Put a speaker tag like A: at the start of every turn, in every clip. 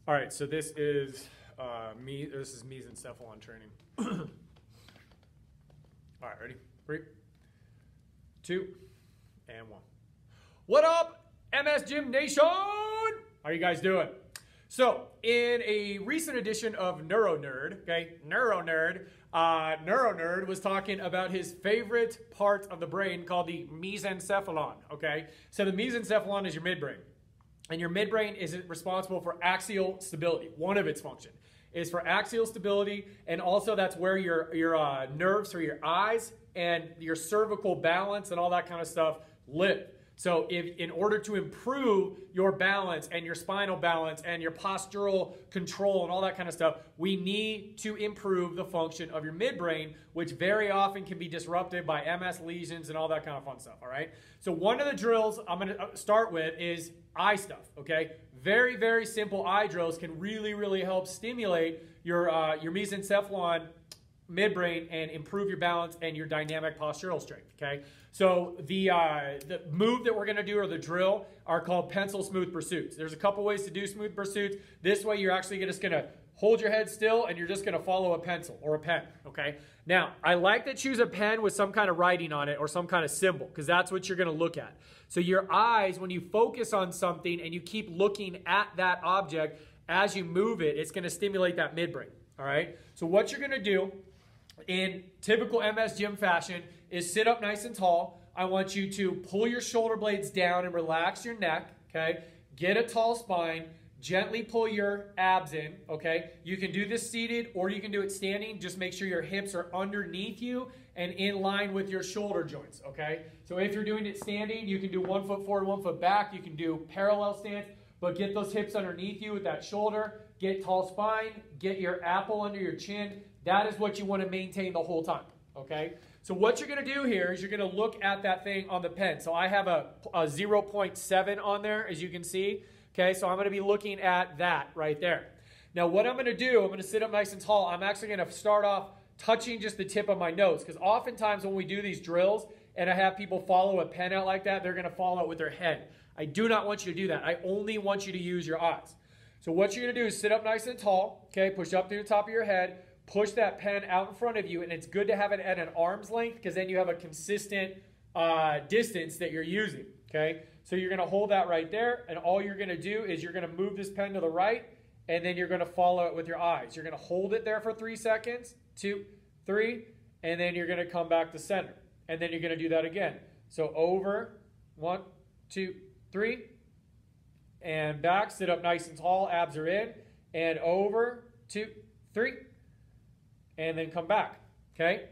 A: All right, so this is mesencephalon training. All right, ready? 3, 2, and 1. What up, MS Gym Nation? How are you guys doing? So, in a recent edition of NeuroNerd, Neuronerd was talking about his favorite part of the brain called the mesencephalon, okay? So the mesencephalon is your midbrain. And your midbrain is responsible for axial stability. One of its functions is for axial stability, and also that's where your nerves for your eyes and your cervical balance and all that kind of stuff live. So in order to improve your balance and your spinal balance and your postural control and all that kind of stuff, we need to improve the function of your midbrain, which very often can be disrupted by MS lesions and all that kind of fun stuff, all right? So one of the drills I'm going to start with is eye stuff, okay? Very, very simple eye drills can really, really help stimulate your mesencephalon midbrain and improve your balance and your dynamic postural strength, okay? So the move that we're going to do, or the drill, are called pencil smooth pursuits. There's a couple ways to do smooth pursuits. This way you're actually just going to hold your head still and you're just going to follow a pencil or a pen, okay? Now, I like to choose a pen with some kind of writing on it or some kind of symbol, because that's what you're going to look at. So your eyes, when you focus on something and you keep looking at that object as you move it, it's going to stimulate that midbrain, all right? So what you're going to do in typical MS gym fashion is sit up nice and tall. I want you to pull your shoulder blades down and relax your neck, okay? Get a tall spine. Gently pull your abs in, okay? You can do this seated or you can do it standing. Just make sure your hips are underneath you and in line with your shoulder joints, okay? So if you're doing it standing, you can do 1 foot forward, 1 foot back. You can do parallel stance, but get those hips underneath you with that shoulder. Get tall spine. Get your apple under your chin. That is what you want to maintain the whole time, okay? So what you're going to do here is you're going to look at that thing on the pen. So I have a 0.7 on there, as you can see. Okay, so I'm going to be looking at that right there. Now what I'm going to do, I'm going to sit up nice and tall. I'm actually going to start off touching just the tip of my nose, because oftentimes when we do these drills and I have people follow a pen out like that, they're going to follow it with their head. I do not want you to do that. I only want you to use your eyes. So what you're going to do is sit up nice and tall, okay, push up through the top of your head, push that pen out in front of you, and it's good to have it at an arm's length because then you have a consistent distance that you're using, okay? So you're going to hold that right there, and all you're going to do is you're going to move this pen to the right, and then you're going to follow it with your eyes. You're going to hold it there for 3 seconds, 2, 3, and then you're going to come back to center. And then you're going to do that again. So over, 1, 2, 3, and back. Sit up nice and tall, abs are in, and over, 2, 3, and then come back, okay?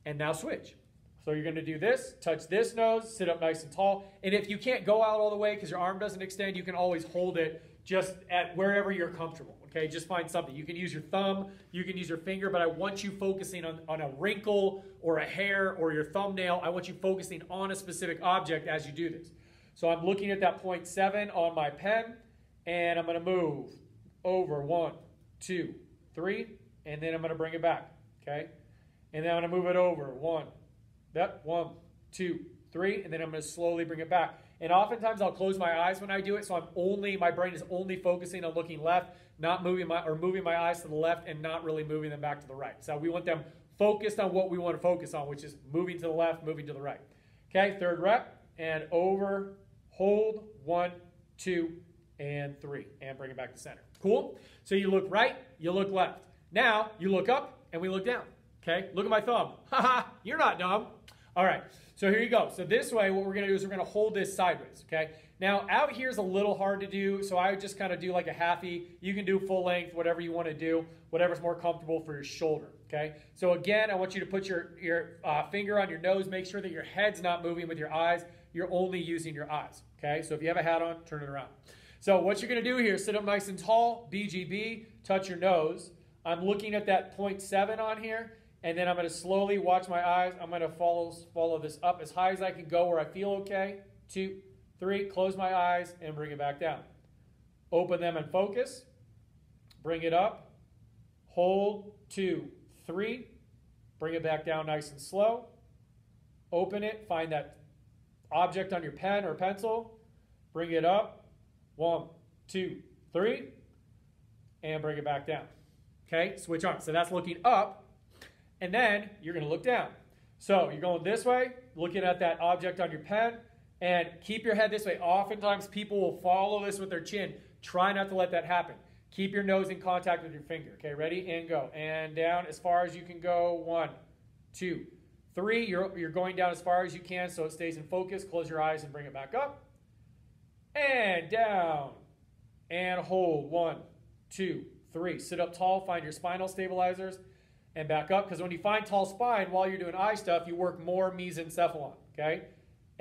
A: And now switch. So you're going to do this, touch this nose, sit up nice and tall. And if you can't go out all the way because your arm doesn't extend, you can always hold it just at wherever you're comfortable, okay? Just find something. You can use your thumb, you can use your finger, but I want you focusing on a wrinkle or a hair or your thumbnail. I want you focusing on a specific object as you do this. So I'm looking at that 0.7 on my pen, and I'm going to move over 1, 2, 3, and then I'm going to bring it back, okay? And then I'm going to move it over 1, 2, 3, and then I'm going to slowly bring it back. And oftentimes I'll close my eyes when I do it, so my brain is only focusing on looking left, not moving my eyes to the left and not really moving them back to the right. So we want them focused on what we want to focus on, which is moving to the left, moving to the right. Okay, third rep, and over, hold, 1, 2, and 3, and bring it back to center. Cool? So you look right, you look left. Now you look up and we look down. Okay, look at my thumb. Haha, you're not dumb. All right, so here you go. So this way, what we're going to do is we're going to hold this sideways, okay? Now, out here is a little hard to do, so I would just kind of do like a halfie. You can do full length, whatever you want to do, whatever's more comfortable for your shoulder, okay? So again, I want you to put your finger on your nose. Make sure that your head's not moving with your eyes. You're only using your eyes, okay? So if you have a hat on, turn it around. So what you're going to do here is sit up nice and tall, BGB, touch your nose. I'm looking at that 0.7 on here. And then I'm going to slowly watch my eyes. I'm going to follow this up as high as I can go where I feel okay. 2, 3, close my eyes and bring it back down. Open them and focus. Bring it up. Hold, 2, 3. Bring it back down nice and slow. Open it. Find that object on your pen or pencil. Bring it up. 1, 2, 3. and bring it back down. Okay, switch on. So that's looking up, and then you're going to look down. So you're going this way, looking at that object on your pen, and keep your head this way. Oftentimes people will follow this with their chin. Try not to let that happen. Keep your nose in contact with your finger. Okay, ready? And go. And down as far as you can go. 1, 2, 3. You're going down as far as you can so it stays in focus. Close your eyes and bring it back up. And down. And hold. 1, 2, 3. Sit up tall. Find your spinal stabilizers. And back up. Because when you find tall spine while you're doing eye stuff, you work more mesencephalon. Okay?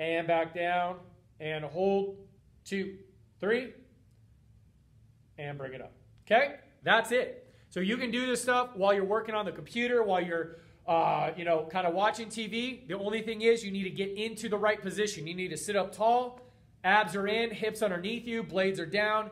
A: And back down. And hold. 2, 3. And bring it up. Okay? That's it. So you can do this stuff while you're working on the computer, while you're kind of watching TV. The only thing is you need to get into the right position. You need to sit up tall. Abs are in, hips underneath you, blades are down,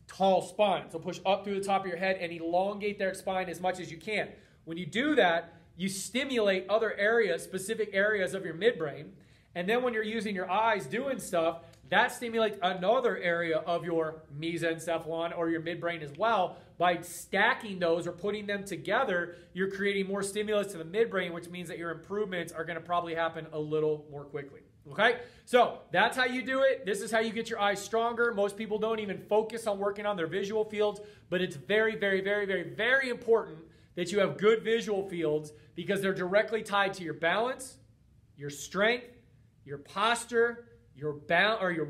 A: tall spine. So push up through the top of your head and elongate that spine as much as you can. When you do that, you stimulate other areas, specific areas of your midbrain. And then when you're using your eyes doing stuff, that stimulates another area of your mesencephalon or your midbrain as well. By stacking those or putting them together, you're creating more stimulus to the midbrain, which means that your improvements are going to probably happen a little more quickly. Okay? So that's how you do it. This is how you get your eyes stronger. Most people don't even focus on working on their visual fields, but it's very, very, very, very, very important that you have good visual fields because they're directly tied to your balance, your strength, your posture, your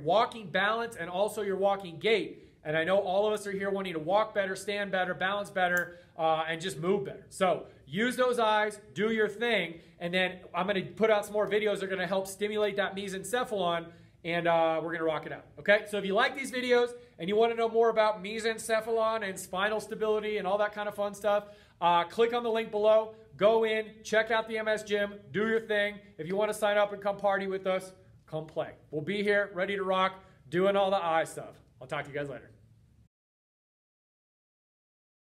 A: walking balance, and also your walking gait. And I know all of us are here wanting to walk better, stand better, balance better, and just move better. So use those eyes, do your thing, and then I'm going to put out some more videos that are going to help stimulate that mesencephalon, and we're going to rock it out. Okay? So if you like these videos and you want to know more about mesencephalon and spinal stability and all that kind of fun stuff, click on the link below. Go in, check out the MS Gym, do your thing. If you want to sign up and come party with us, come play. We'll be here, ready to rock, doing all the eye stuff. I'll talk to you guys later.